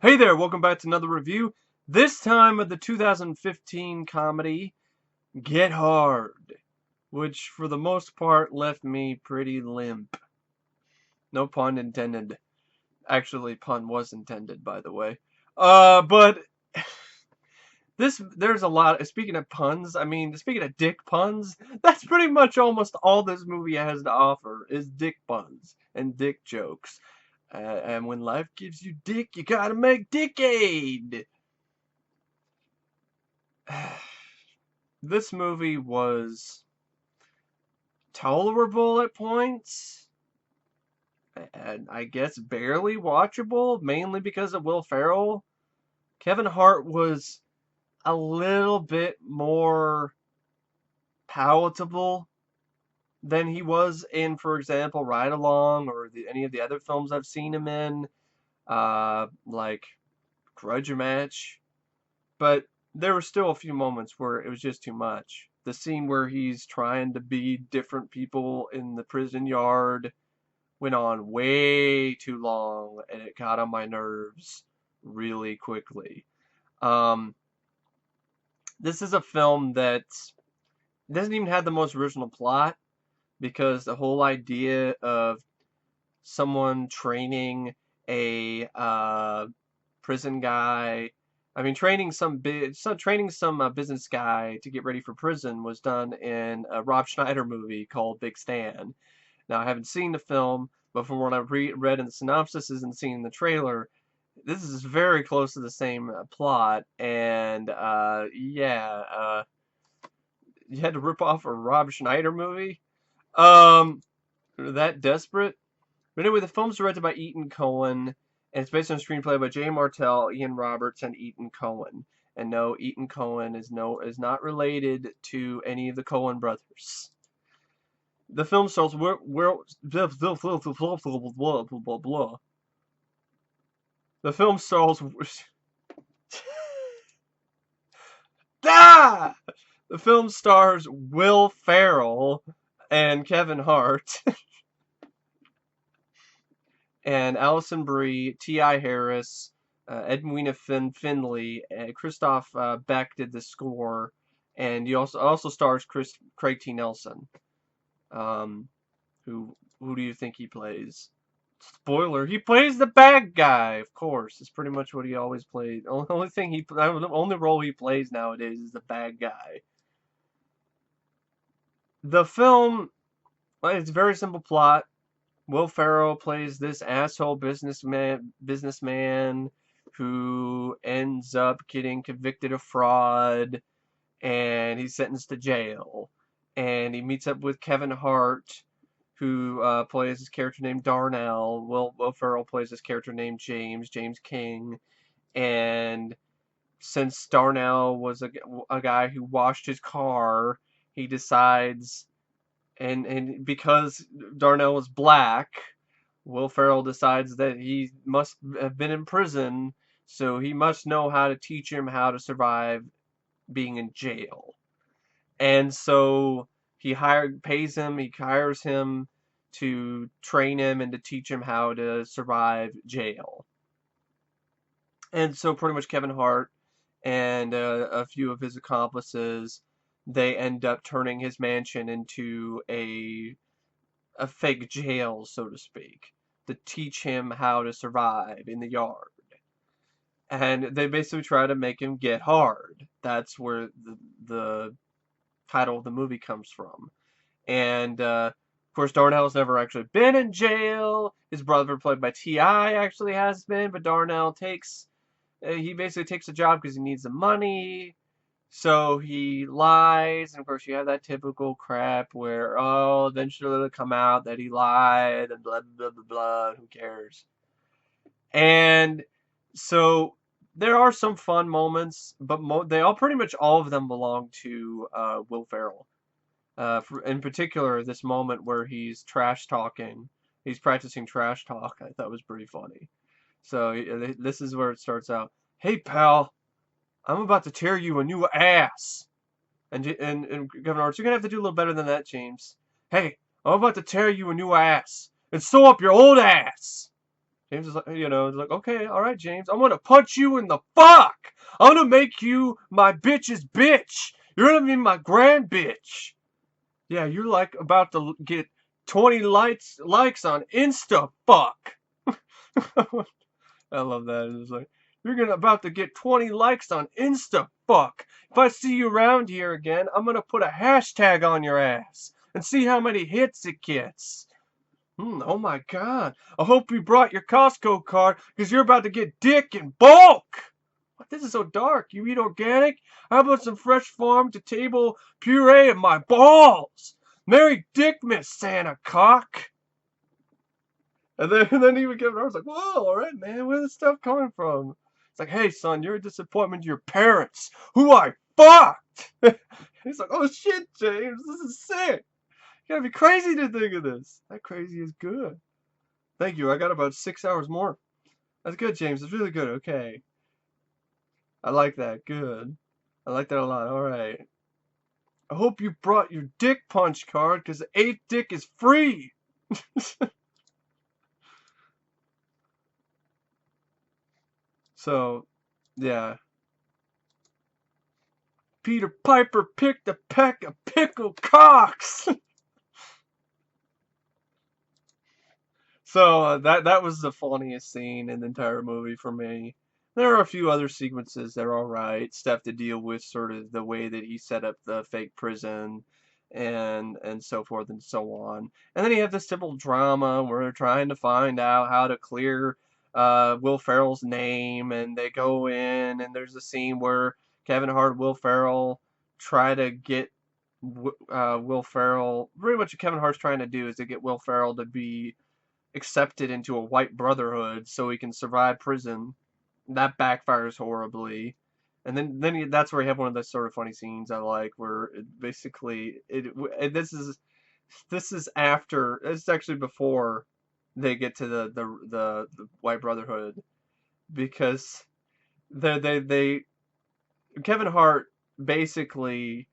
Hey there, welcome back to another review. This time of the 2015 comedy Get Hard, which for the most part left me pretty limp. No pun intended. Actually, pun was intended, by the way. But there's a lot. Speaking of puns, speaking of dick puns, that's pretty much almost all this movie has to offer is dick puns and dick jokes. And when life gives you dick, you gotta make dickade. This movie was tolerable at points, and I guess barely watchable, mainly because of Will Ferrell. Kevin Hart was a little bit more palatable than he was in, for example, Ride Along or any of the other films I've seen him in, like Grudge Match. But there were still a few moments where it was just too much. The scene where he's trying to be different people in the prison yard went on way too long, and it got on my nerves really quickly. Um, this is a film that doesn't even have the most original plot because the whole idea of someone training a prison guy. Training some business guy to get ready for prison was done in a Rob Schneider movie called Big Stan. Now, I haven't seen the film, but from what I've read in the synopsis and seen in the trailer, this is very close to the same plot. And you had to rip off a Rob Schneider movie. Um, that desperate. But anyway, the film's directed by Etan Cohen, and it's based on a screenplay by Jay Martell, Ian Roberts, and Etan Cohen. And no, Etan Cohen is not related to any of the Cohen brothers. The film stars The film stars ah! The film stars Will Ferrell and Kevin Hart. And Alison Brie, T.I. Harris, Edwina Findley, Christoph Beck did the score, and he also stars Craig T. Nelson. Who do you think he plays? Spoiler: he plays the bad guy. Of course, it's pretty much what he always played. The only role he plays nowadays is the bad guy. The film, it's a very simple plot. Will Ferrell plays this asshole businessman who ends up getting convicted of fraud, and he's sentenced to jail. And he meets up with Kevin Hart, who plays his character named Darnell. Will Ferrell plays his character named James King. And since Darnell was a guy who washed his car, he decides, and because Darnell was black, Will Ferrell decides that he must have been in prison, so he must know how to teach him how to survive being in jail. And so he hires him to train him and to teach him how to survive jail. And so pretty much Kevin Hart and a few of his accomplices, they end up turning his mansion into a fake jail, so to speak, to teach him how to survive in the yard. And they basically try to make him get hard. That's where the title of the movie comes from. And of course, Darnell's never actually been in jail. His brother, played by T.I., actually has been, but Darnell he basically takes the job because he needs the money. So he lies, and of course you have that typical crap where, oh, eventually it'll come out that he lied, and blah, blah, blah, blah, who cares? And so there are some fun moments, but pretty much all of them belong to Will Ferrell. In particular, this moment where he's practicing trash talk, I thought was pretty funny. So this is where it starts out. Hey, pal, I'm about to tear you a new ass. And Kevin Hart, you're gonna have to do a little better than that, James. Hey, I'm about to tear you a new ass and sew up your old ass. James is like, like, okay, all right, James, I'm gonna punch you in the fuck. I'm gonna make you my bitch's bitch. You're gonna be my grand bitch. Yeah, you're like about to get 20 likes on Insta fuck. I love that. It's like, you're gonna about to get 20 likes on Insta fuck. If I see you around here again, I'm gonna put a hashtag on your ass and see how many hits it gets. Oh my god. I hope you brought your Costco card because you're about to get dick in bulk. What? This is so dark. You eat organic? How about some fresh farm to table puree of my balls? Merry Dickmas, Santa cock. And then even Kevin Hart's like, whoa, all right, man, where's this stuff coming from? It's like, hey, son, you're a disappointment to your parents, who I fucked. He's like, oh shit, James, this is sick. You gotta be crazy to think of this. That crazy is good. Thank you. I got about 6 hours more. That's good, James. It's really good. Okay. I like that. Good. I like that a lot. All right. I hope you brought your dick punch card because the 8th dick is free. So, yeah. Peter Piper picked a peck of pickled cocks. So that was the funniest scene in the entire movie for me. There are a few other sequences that are alright, stuff to deal with sort of the way that he set up the fake prison and so forth and so on. And then you have this typical drama where they're trying to find out how to clear Will Ferrell's name, and they go in and there's a scene where Kevin Hart and Will Ferrell try to get Will Ferrell. Pretty much what Kevin Hart's trying to do is to get Will Ferrell to be accepted into a white brotherhood so he can survive prison. That backfires horribly. And then that's where you have one of those sort of funny scenes I like, where this is after, it's actually before they get to the white brotherhood, because they Kevin Hart basically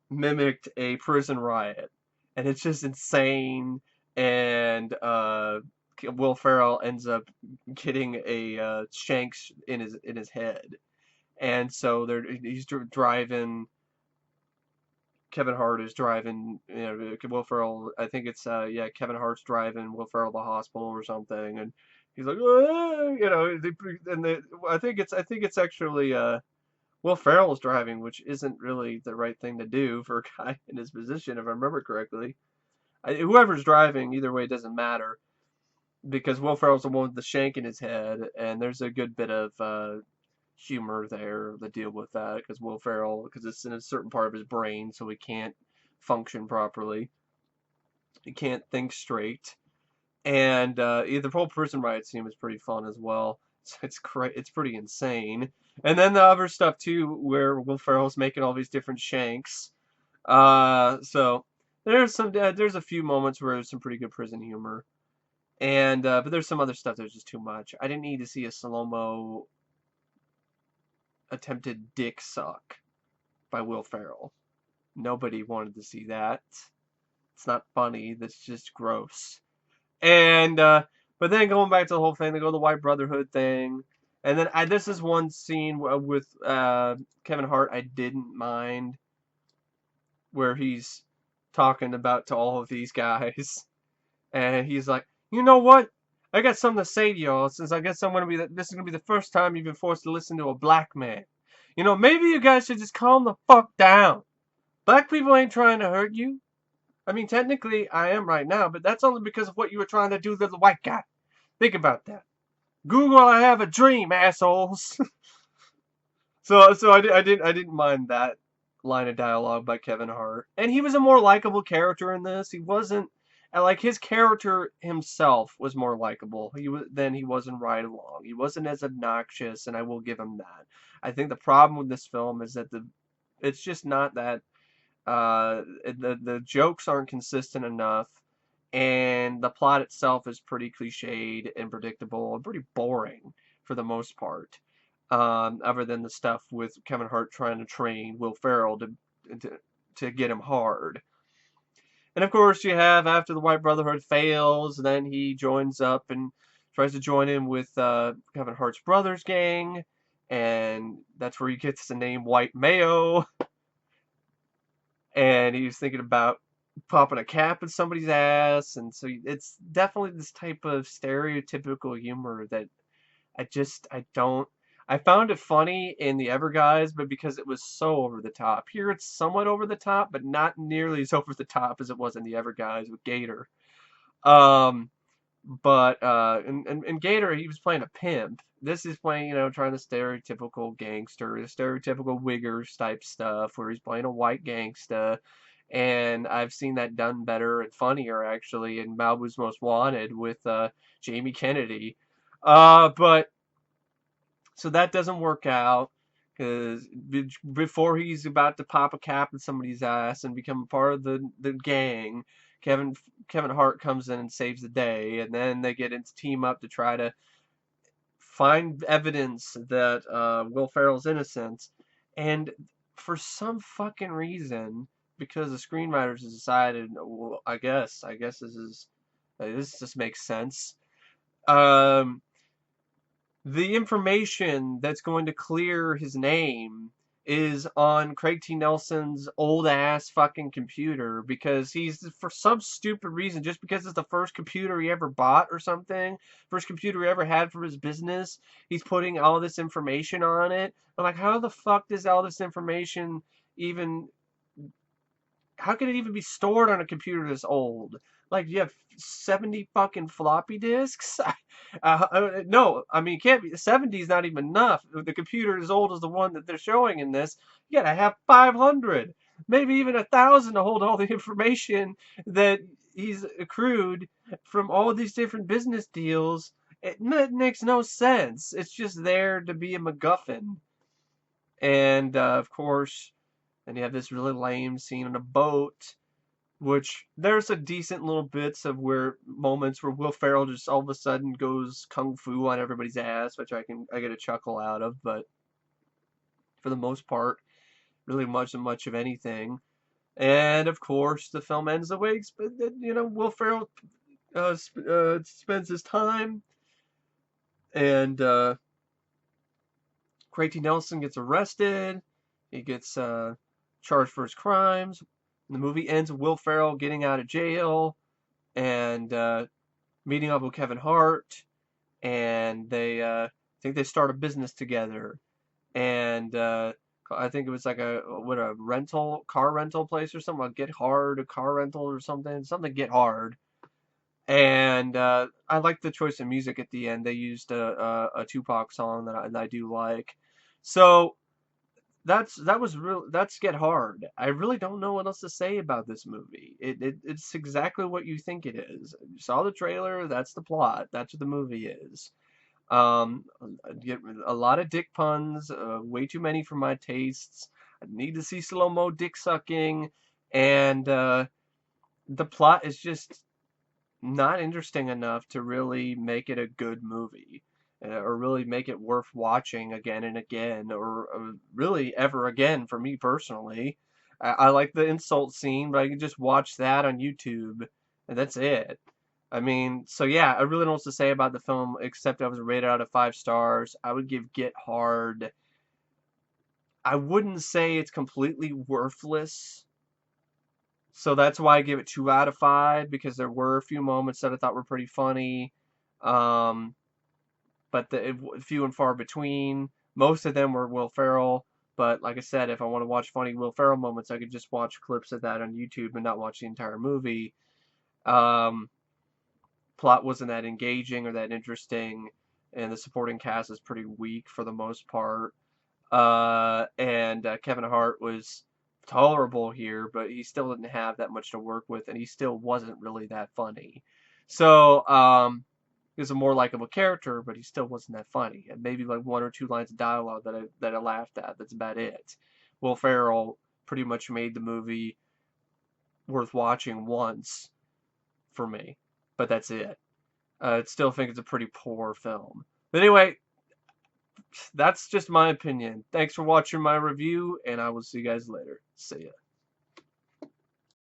mimicked a prison riot, and it's just insane. And Will Ferrell ends up getting a shanks in his head, and so he's driving. Kevin Hart is driving, Will Ferrell. I think it's Kevin Hart's driving Will Ferrell to the hospital or something, and he's like, "Ah," I think it's actually Will Ferrell is driving, which isn't really the right thing to do for a guy in his position, if I remember correctly. Whoever's driving, either way, it doesn't matter, because Will Ferrell's the one with the shank in his head, and there's a good bit of humor there to deal with that, because Will Ferrell, because it's in a certain part of his brain, so he can't function properly. He can't think straight. And the whole prison riot scene was pretty fun as well. It's pretty insane. And then the other stuff too, where Will Ferrell's making all these different shanks. So there's a few moments where there's some pretty good prison humor, and but there's some other stuff that's just too much. I didn't need to see a slow-mo attempted dick suck by Will Ferrell. Nobody wanted to see that. It's not funny. That's just gross. And but then going back to the whole thing, they go to the White Brotherhood thing, and then this is one scene with Kevin Hart I didn't mind, where he's talking about to all of these guys, and he's like, you know what? I got something to say to y'all, since I guess this is gonna be the first time you've been forced to listen to a black man. Maybe you guys should just calm the fuck down. Black people ain't trying to hurt you. I mean, technically, I am right now, but that's only because of what you were trying to do to the white guy. Think about that. Google, I have a dream, assholes. So I didn't mind that line of dialogue by Kevin Hart, and he was a more likable character in this. He wasn't like his character himself was more likable. Than he was in Ride Along. He wasn't as obnoxious, and I will give him that. I think the problem with this film is that it's just not that the jokes aren't consistent enough, and the plot itself is pretty cliched and predictable and pretty boring for the most part. Other than the stuff with Kevin Hart trying to train Will Ferrell to get him hard. And of course, you have, after the White Brotherhood fails, then he joins up and tries to join in with Kevin Hart's brother's gang, and that's where he gets the name White Mayo. And he was thinking about popping a cap in somebody's ass, and so it's definitely this type of stereotypical humor that I don't. I found it funny in the Ever Guys, but because it was so over the top. Here it's somewhat over the top, but not nearly as over the top as it was in the Ever Guys with Gator. Um, but in Gator he was playing a pimp. This is playing, trying the stereotypical gangster, the stereotypical Wiggers type stuff where he's playing a white gangsta. And I've seen that done better and funnier actually in Malibu's Most Wanted with Jamie Kennedy. But so that doesn't work out because before he's about to pop a cap in somebody's ass and become a part of the gang, Kevin Kevin Hart comes in and saves the day, and then they get into team up to try to find evidence that Will Ferrell's innocent. And for some fucking reason, because the screenwriters have decided, well, I guess this just makes sense. Um, the information that's going to clear his name is on Craig T. Nelson's old ass fucking computer because he's, for some stupid reason, just because it's the first computer he ever bought or something, first computer he ever had for his business, he's putting all this information on it. I'm like, how the fuck does all this information even, how can it even be stored on a computer this old? Like, you have 70 fucking floppy disks? No, I mean, it can't be. 70 is not even enough. If the computer as old as the one that they're showing in this, you gotta have 500, maybe even 1,000 to hold all the information that he's accrued from all these different business deals. It makes no sense. It's just there to be a MacGuffin. And, of course, and you have this really lame scene on a boat, which there's a decent little bits of where moments where Will Ferrell just all of a sudden goes kung fu on everybody's ass, which I get a chuckle out of, but for the most part, really much of anything. And of course, the film ends the way Will Ferrell spends his time, and Craig T. Nelson gets arrested. He gets charged for his crimes. And the movie ends with Will Ferrell getting out of jail and meeting up with Kevin Hart, and they think they start a business together. And I think it was like a car rental place or something, like Get Hard, a car rental or something Get Hard. And I like the choice of music at the end. They used a Tupac song that I do like. So that's Get Hard. I really don't know what else to say about this movie. It's exactly what you think it is. You saw the trailer, that's the plot. That's what the movie is. Um, get a lot of dick puns, way too many for my tastes. I need to see slow-mo dick sucking, and the plot is just not interesting enough to really make it a good movie, or really make it worth watching again and again, or really ever again for me personally. I like the insult scene, but I can just watch that on YouTube, and that's it. I mean, so yeah, I really don't know what to say about the film except I was rated out of 5 stars. I would give Get Hard. I wouldn't say it's completely worthless. So that's why I give it 2 out of 5 because there were a few moments that I thought were pretty funny, um, but few and far between. Most of them were Will Ferrell, but like I said, if I want to watch funny Will Ferrell moments, I could just watch clips of that on YouTube and not watch the entire movie. Um, Plot wasn't that engaging or that interesting, and the supporting cast is pretty weak for the most part. And Kevin Hart was tolerable here, but he still didn't have that much to work with, and he still wasn't really that funny. So, he was a more likable character, but he still wasn't that funny. And maybe like 1 or 2 lines of dialogue that I laughed at. That's about it. Will Ferrell pretty much made the movie worth watching once for me, but that's it. I still think it's a pretty poor film. But anyway, that's just my opinion. Thanks for watching my review, and I will see you guys later. See ya.